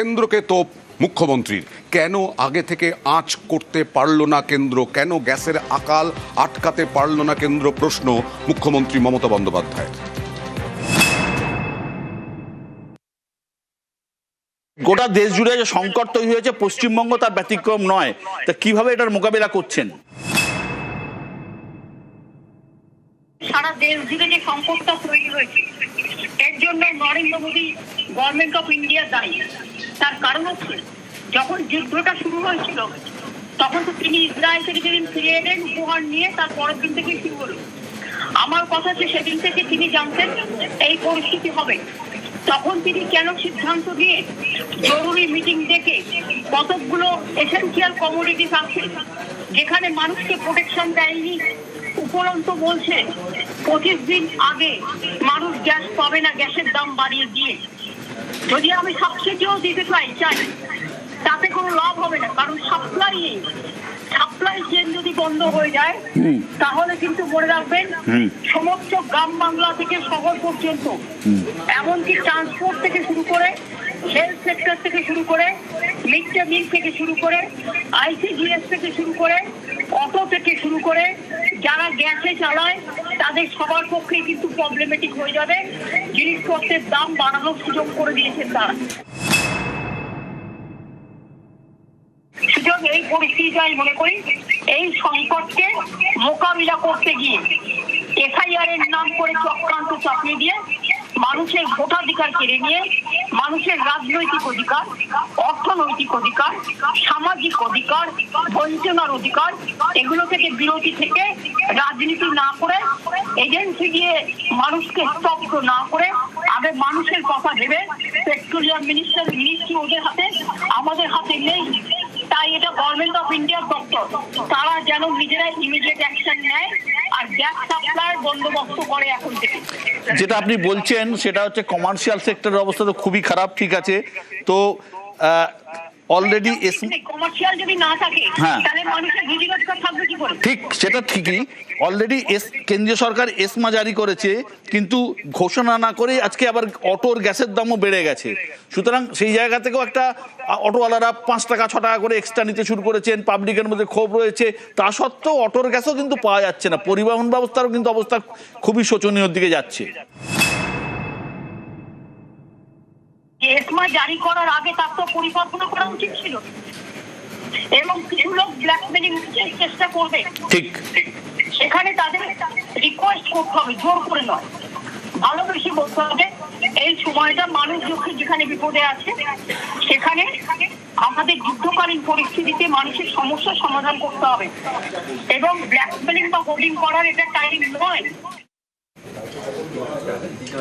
কেন্দ্রকে তোপ মুখ্যমন্ত্রীর, কেন আগে থেকে আঁচ করতে পারল না কেন্দ্র, কেন গ্যাসের আকাল আটকাতে পারল না কেন্দ্র, প্রশ্ন মুখ্যমন্ত্রী মমতা বন্দ্যোপাধ্যায়ের। গোটা দেশ জুড়ে যে সংকট তৈরি হয়েছে, পশ্চিমবঙ্গ তার ব্যতিক্রম নয়। তা কিভাবে এটার মোকাবিলা করছেন? সারা দেশ জুড়ে যে সংকটটা তৈরি হয়েছে, এর জন্য Narendra Modi government of India দায়ী। তার কারণ হচ্ছে, যখন যুদ্ধটা শুরু হয়েছিল তখন তো তিনি ইসরায়েল থেকে যেদিন ফিরে এলেন উপহার নিয়ে, তার পরের দিন থেকে শুরু হলো। আমার কথা হচ্ছে, সেদিন থেকে তিনি জানতেন এই পরিস্থিতি হবে। তখন তিনি কেন সিদ্ধান্ত নিয়ে জরুরি মিটিং ডেকে কতকগুলো এসেন্সিয়াল কমোডিটিস আছে যেখানে মানুষকে প্রোটেকশন দেয়নি, উপরন্ত বলছে 25 দিন আগে মানুষ গ্যাস পাবে না, গ্যাসের দাম বাড়িয়ে দিয়ে। যদি আমি সাবসিডিও দিতে চাই তাতে কোনো লাভ হবে না, কারণ সাপ্লাই চেন যদি বন্ধ হয়ে যায় তাহলে কিন্তু মনে রাখবেন সমস্ত গ্রাম বাংলা থেকে শহর পর্যন্ত, এমনকি ট্রান্সপোর্ট থেকে শুরু করে, হেলথ সেক্টর থেকে শুরু করে, মিড ডে মিল থেকে শুরু করে, ICDS থেকে শুরু করে, অটো থেকে শুরু করে, যারা গ্যাসে চালায় তাদের সবার পক্ষে কিন্তু প্রবলেমেটিক হয়ে যাবে। জিনিসপত্রের দাম বাড়ানোর সুযোগ করে দিয়েছেন তারা। সুতরাং এই পরিস্থিতিতে আমি মনে করি এই সংকটকে মোকাবিলা করতে গিয়ে FIR এর নাম করে চক্রান্ত চাপিয়ে দিয়ে মানুষের ভোটাধিকার কেড়ে নিয়ে মানুষের রাজনৈতিক অধিকার, অর্থনৈতিক অধিকার, সামাজিক অধিকার, বঞ্চনার অধিকার, এগুলো থেকে বিরতি থেকে রাজনীতি না করে, এজেন্সি দিয়ে মানুষকে স্তব্ধ না করে আগে মানুষের কথা ভেবে, পেট্রোলিয়াম মিনিস্ট্রি ওদের হাতে, আমাদের হাতে নেই। তাই এটা গভর্নমেন্ট অফ ইন্ডিয়ার দপ্তর, তারা যেন নিজেরাই ইমিডিয়েট অ্যাকশন নেয় আর গ্যাস সাপ্লাই বন্দোবস্ত করে এখন থেকে। যেটা আপনি বলছেন সেটা হচ্ছে কমার্শিয়াল সেক্টরের অবস্থা তো খুবই খারাপ, ঠিক আছে। তো অলরেডি কমার্শিয়াল যদি না থাকে তাহলে মানুষের রুজি রোজগার থাকবে কি করে? ঠিক, সেটা ঠিকই। অলরেডি কেন্দ্রীয় সরকার এসমা জারি করেছে, কিন্তু ঘোষণা না করে আজকে আবার অটোর গ্যাসের দামও বেড়ে গেছে। সুতরাং সেই জায়গা থেকেও একটা অটোওয়ালারা 5 টাকা 6 টাকা করে এক্সট্রা নিতে শুরু করেছেন, পাবলিকের মধ্যে ক্ষোভ রয়েছে। তা সত্ত্বেও অটোর গ্যাসও কিন্তু পাওয়া যাচ্ছে না, পরিবহন ব্যবস্থারও কিন্তু অবস্থা খুবই শোচনীয় দিকে যাচ্ছে। এসমা জারি করার আগে তার তো পরিকল্পনা করা উচিত ছিল, এবং কিছু লোক ব্ল্যাকমেলিং চেষ্টা করবে, ঠিক। সেখানে তাদের রিকোয়েস্ট করতে হবে, জোর করে নয়, ভালোবেসে বলতে হবে এই সময়টা মানুষ যেখানে বিপদে আছে, সেখানে আমাদের যুদ্ধকালীন পরিস্থিতিতে মানুষের সমস্যার সমাধান করতে হবে, এবং ব্ল্যাকমেলিং বা হোর্ডিং করার এটা টাইম নয়।